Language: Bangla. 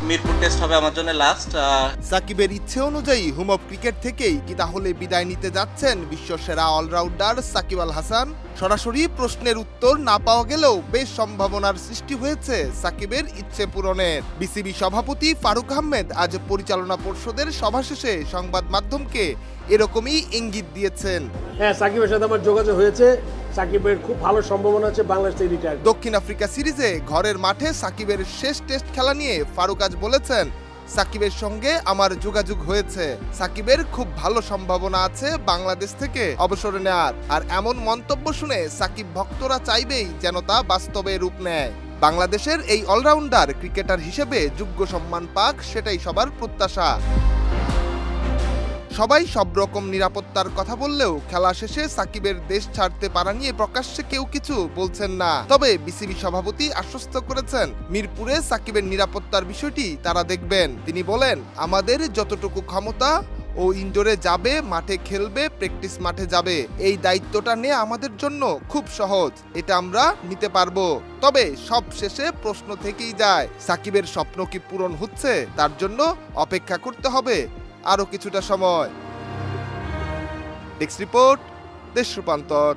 মিরপুর টেস্ট হবে আমার জন্য লাস্ট। সাকিবের ইচ্ছে অনুযায়ী হোম অফ ক্রিকেট থেকেই কি তাহলে বিদায় নিতে যাচ্ছেন বিশ্বসেরা অলরাউন্ডার সাকিব আল হাসান? সরাসরি প্রশ্নের উত্তর না পাওয়া গেলেও বেশ সম্ভাবনার সৃষ্টি হয়েছে সাকিবের ইচ্ছে পূরণের। বিসিবি সভাপতি ফারুক আহমেদ আজ পরিচালনা পর্ষদের সভা শেষে সংবাদ মাধ্যমকে এরকমই ইঙ্গিত দিয়েছেন। হ্যাঁ, সাকিবের সাথে আমার যোগাযোগ হয়েছে। সাকিবের খুব ভালো সম্ভাবনা আছে বাংলাদেশ থেকে রিটায়ার। দক্ষিণ আফ্রিকা সিরিজে ঘরের মাঠে সাকিবের শেষ টেস্ট খেলা নিয়ে ফারুক আজ বলেছেন, সাকিবের সঙ্গে আমার যোগাযোগ হয়েছে। সাকিবের খুব ভালো সম্ভাবনা আছে বাংলাদেশ থেকে অবসর নেয়ার। আর এমন মন্তব্য শুনে সাকিব ভক্তরা চাইবেই যেন তা বাস্তবে রূপ নেয়। বাংলাদেশের এই অলরাউন্ডার ক্রিকেটার হিসেবে যোগ্য সম্মান পাক, সেটাই সবার প্রত্যাশা। সবাই সব রকম নিরাপত্তার কথা বললেও খেলা শেষে সাকিবের দেশ ছাড়তে পারা নিয়ে প্রকাশ্যে কেউ কিছু বলছেন না। তবে বিসিবি সভাপতি আশ্বস্ত করেছেন, মিরপুরে সাকিবের নিরাপত্তার বিষয়টি তারা দেখবেন। তিনি বলেন, আমাদের যতটুকু ক্ষমতা ও ইনডোরে যাবে, মাঠে খেলবে, প্র্যাকটিস মাঠে যাবে, এই দায়িত্বটা নিয়ে আমাদের জন্য খুব সহজ, এটা আমরা নিতে পারবো। তবে সব শেষে প্রশ্ন থেকেই যায়, সাকিবের স্বপ্ন কি পূরণ হচ্ছে? তার জন্য অপেক্ষা করতে হবে আরো কিছুটা সময়। ডেস্ক রিপোর্ট, দেশ রূপান্তর।